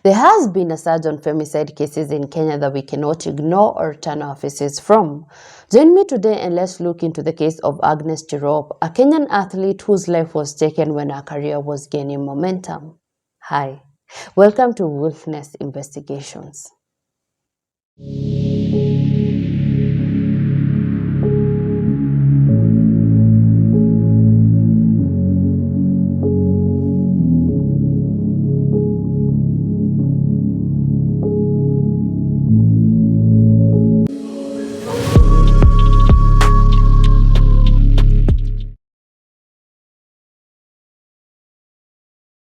There has been a surge on femicide cases in Kenya that we cannot ignore or turn our faces from. Join me today and let's look into the case of Agnes Tirop, a Kenyan athlete whose life was taken when her career was gaining momentum. Hi, welcome to Wolfness Investigations.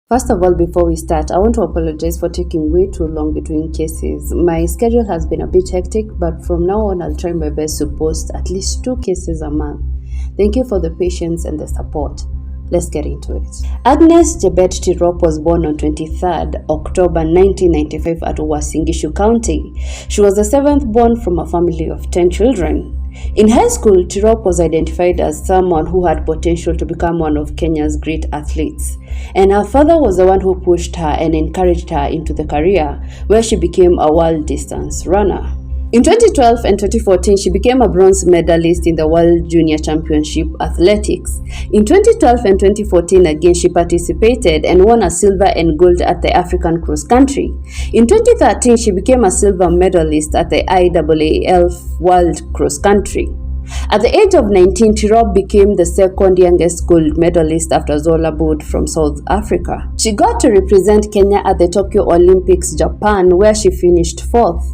First of all, before we start, I want to apologize for taking way too long between cases. My schedule has been a bit hectic, but from now on, I'll try my best to post at least 2 cases a month. Thank you for the patience and the support. Let's get into it. Agnes Tirop was born on 23rd October 1995 at Uasin Gishu County. She was the 7th born from a family of 10 children. In high school, Tirop was identified as someone who had potential to become one of Kenya's great athletes, and her father was the one who pushed her and encouraged her into the career, where she became a world distance runner. In 2012 and 2014, she became a bronze medalist in the World Junior Championship Athletics. In 2012 and 2014, again, she participated and won a silver and gold at the African cross country. In 2013, she became a silver medalist at the IAAF World Cross Country. At the age of 19, Tirop became the second youngest gold medalist after Zola Bode from South Africa. She got to represent Kenya at the Tokyo Olympics, Japan, where she finished 4th.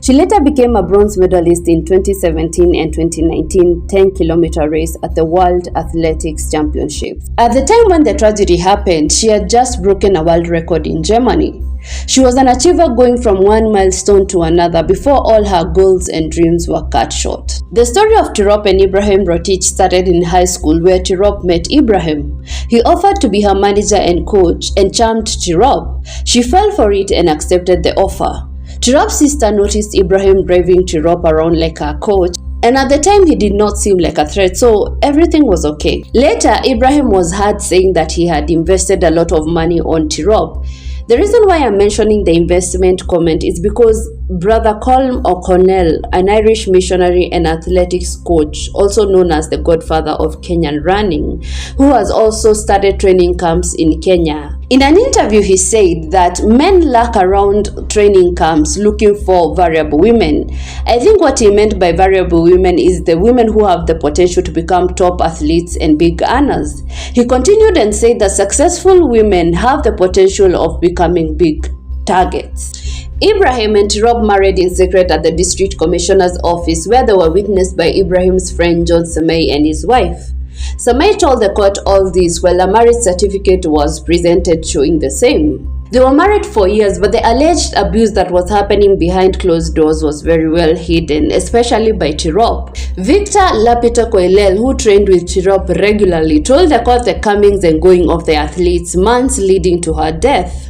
She later became a bronze medalist in 2017 and 2019 10-kilometer race at the World Athletics Championships. At the time when the tragedy happened, she had just broken a world record in Germany. She was an achiever, going from one milestone to another before all her goals and dreams were cut short. The story of Tirop and Ibrahim Rotich started in high school, where Tirop met Ibrahim. He offered to be her manager and coach and charmed Tirop. She fell for it and accepted the offer. Tirop's sister noticed Ibrahim driving Tirop around like her coach, and at the time he did not seem like a threat, so everything was okay. Later, Ibrahim was heard saying that he had invested a lot of money on Tirop. The reason why I'm mentioning the investment comment is because Brother Colm O'Connell, an Irish missionary and athletics coach, also known as the godfather of Kenyan running, who has also started training camps in Kenya. In an interview, he said that men lack around training camps looking for variable women. I think what he meant by variable women is the women who have the potential to become top athletes and big earners. He continued and said that successful women have the potential of becoming big targets. Ibrahim and Tirop married in secret at the district commissioner's office, where they were witnessed by Ibrahim's friend John Samei and his wife. Samei told the court all this while a marriage certificate was presented showing the same. They were married for years, but the alleged abuse that was happening behind closed doors was very well hidden, especially by Tirop. Victor Lapita Koilel, who trained with Tirop regularly, told the court the comings and going of the athletes months leading to her death.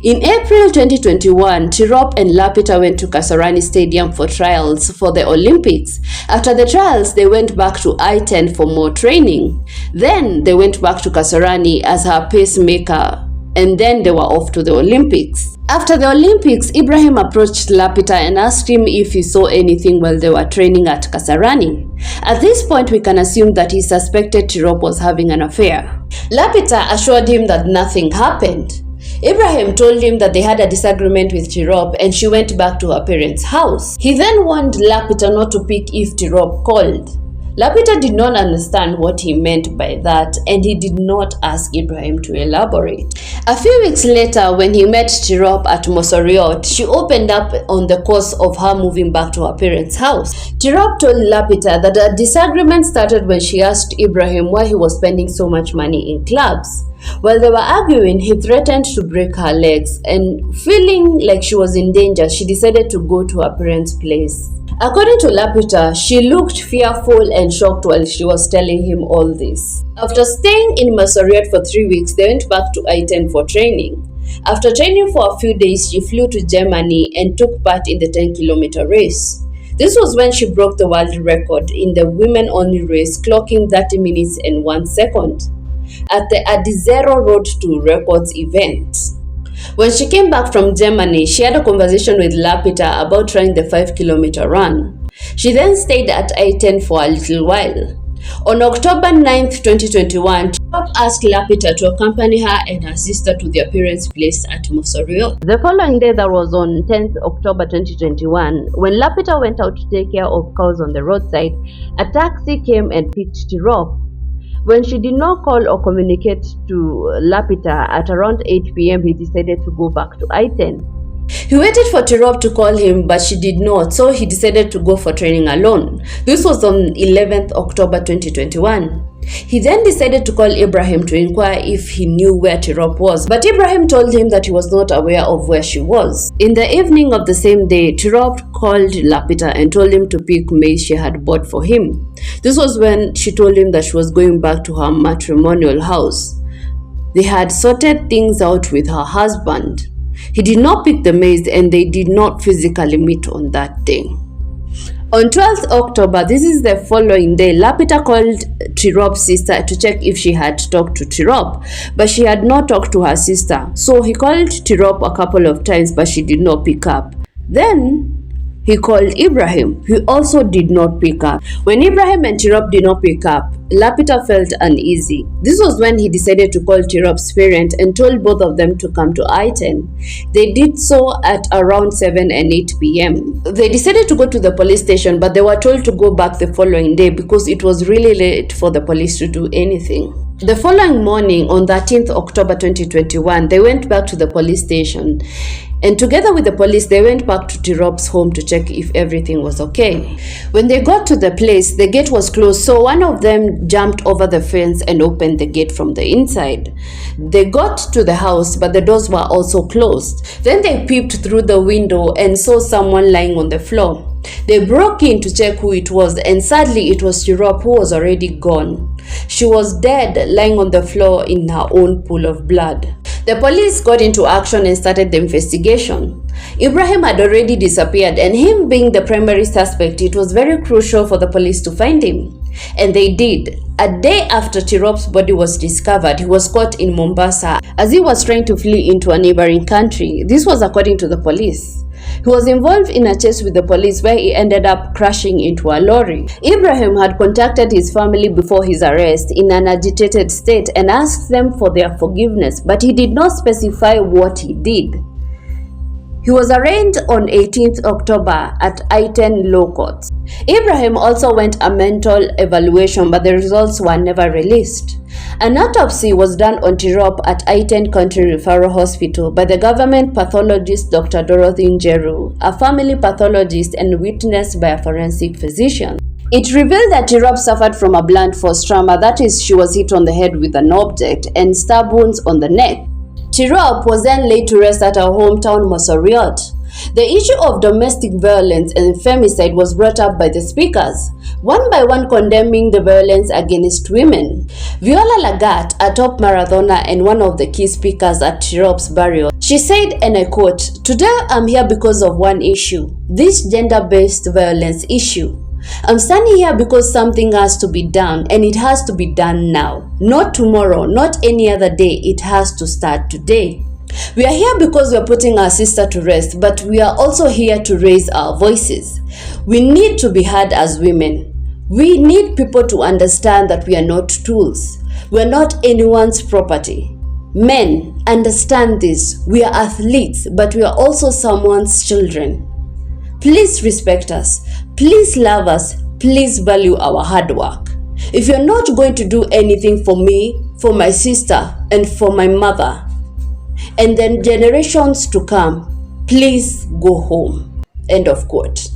In April 2021, Tirop and Lapita went to Kasarani Stadium for trials for the Olympics. After the trials, they went back to I-10 for more training. Then they went back to Kasarani as her pacemaker, and then they were off to the Olympics. After the Olympics, Ibrahim approached Lapita and asked him if he saw anything while they were training at Kasarani. At this point, we can assume that he suspected Tirop was having an affair. Lapita assured him that nothing happened. Ibrahim told him that they had a disagreement with Tirop and she went back to her parents' house. He then warned Lapita not to pick if Tirop called. Lapita did not understand what he meant by that, and he did not ask Ibrahim to elaborate. A few weeks later, when he met Tirop at Mosoriot, she opened up on the cause of her moving back to her parents' house. Tirop told Lapita that a disagreement started when she asked Ibrahim why he was spending so much money in clubs. While they were arguing, he threatened to break her legs, and feeling like she was in danger, she decided to go to her parents' place. According to Lapita, she looked fearful and shocked while she was telling him all this. After staying in Masoriat for 3 weeks, they went back to I-10 for training. After training for a few days, she flew to Germany and took part in the 10-kilometer race. This was when she broke the world record in the women-only race, clocking 30 minutes and 1 second at the Adizero Road to Records event. When she came back from Germany, she had a conversation with Lapita about trying the 5-kilometer run. She then stayed at I-10 for a little while. On October 9th, 2021, Tirop asked Lapita to accompany her and her sister to their parents' place at Mosoriot. The following day, that was on 10th October 2021, when Lapita went out to take care of cows on the roadside, a taxi came and picked Tirop. When she did not call or communicate to Lapita at around 8 p.m., he decided to go back to I-10. He waited for Tirop to call him, but she did not, so he decided to go for training alone. This was on 11th October 2021. He then decided to call Ibrahim to inquire if he knew where Tirop was, but Ibrahim told him that he was not aware of where she was. In the evening of the same day, Tirop called Lapita and told him to pick maize she had bought for him. This was when she told him that she was going back to her matrimonial house. They had sorted things out with her husband. He did not pick the maize and they did not physically meet on that day. On 12th October, this is the following day, Lapita called Tirop's sister to check if she had talked to Tirop, but she had not talked to her sister. So he called Tirop a couple of times, but she did not pick up. Then he called Ibrahim. He also did not pick up. When Ibrahim and Tirop did not pick up, Lapita felt uneasy. This was when he decided to call Tirop's parents and told both of them to come to I-10. They did so at around 7 and 8 p.m. They decided to go to the police station, but they were told to go back the following day because it was really late for the police to do anything. The following morning, on 13th October 2021, they went back to the police station. And together with the police, they went back to Tirop's home to check if everything was okay. When they got to the place, the gate was closed, so one of them jumped over the fence and opened the gate from the inside. They got to the house, but the doors were also closed. Then they peeped through the window and saw someone lying on the floor. They broke in to check who it was, and sadly it was Tirop, who was already gone. She was dead, lying on the floor in her own pool of blood. The police got into action and started the investigation. Ibrahim had already disappeared, and him being the primary suspect, it was very crucial for the police to find him. And they did. A day after Tirop's body was discovered, he was caught in Mombasa as he was trying to flee into a neighboring country. This was according to the police. He was involved in a chase with the police where he ended up crashing into a lorry. Ibrahim had contacted his family before his arrest in an agitated state and asked them for their forgiveness, but he did not specify what he did. He was arraigned on 18th October at I-10 Law Court. Ibrahim also went a mental evaluation, but the results were never released. An autopsy was done on Tirop at I-10 Country Referral Hospital by the government pathologist Dr. Dorothy Njeru, a family pathologist, and witnessed by a forensic physician. It revealed that Tirop suffered from a blunt force trauma, that is, she was hit on the head with an object, and stab wounds on the neck. Tirop was then laid to rest at her hometown Mosoriot. The issue of domestic violence and femicide was brought up by the speakers, one by one condemning the violence against women. Viola Lagat, a top marathoner and one of the key speakers at Tirop's burial, she said, and I quote, "Today I'm here because of one issue, this gender-based violence issue. I'm standing here because something has to be done, and it has to be done now. Not tomorrow, not any other day, it has to start today. We are here because we are putting our sister to rest, but we are also here to raise our voices. We need to be heard as women. We need people to understand that we are not tools. We are not anyone's property. Men, understand this. We are athletes, but we are also someone's children. Please respect us. Please love us. Please value our hard work. If you're not going to do anything for me, for my sister, and for my mother, and then generations to come, please go home." End of quote.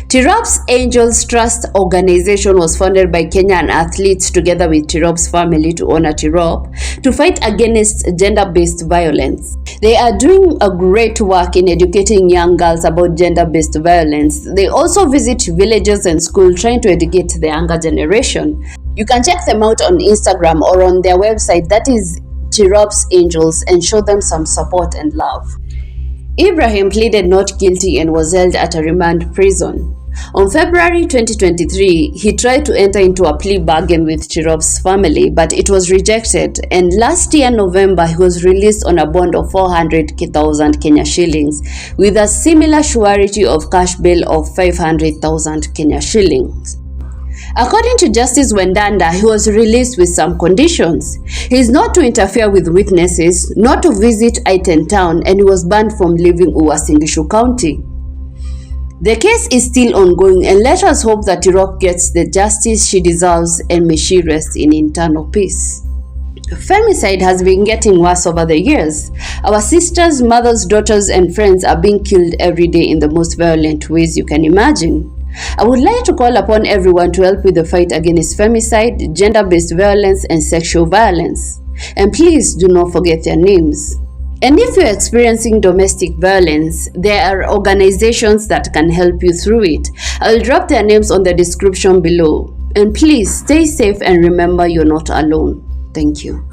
Tirop's Angels Trust organization was founded by Kenyan athletes together with Tirop's family to honor Tirop, to fight against gender-based violence. They are doing a great work in educating young girls about gender-based violence. They also visit villages and schools trying to educate the younger generation. You can check them out on Instagram or on their website, that is Tirop's Angels, and show them some support and love. Ibrahim pleaded not guilty and was held at a remand prison. On February 2023, he tried to enter into a plea bargain with Tirop's family, but it was rejected, and last year November he was released on a bond of 400,000 Kenya shillings with a similar surety of cash bail of 500,000 Kenya shillings. According to Justice Wendanda, he was released with some conditions. He is not to interfere with witnesses, not to visit Iten town, and he was banned from leaving Uasin Gishu County. The case is still ongoing, and let us hope that Tirop gets the justice she deserves and may she rest in internal peace. Femicide has been getting worse over the years. Our sisters, mothers, daughters, and friends are being killed every day in the most violent ways you can imagine. I would like to call upon everyone to help with the fight against femicide, gender-based violence, and sexual violence. And please do not forget their names. And if you're experiencing domestic violence, there are organizations that can help you through it. I'll drop their names on the description below. And please stay safe and remember you're not alone. Thank you.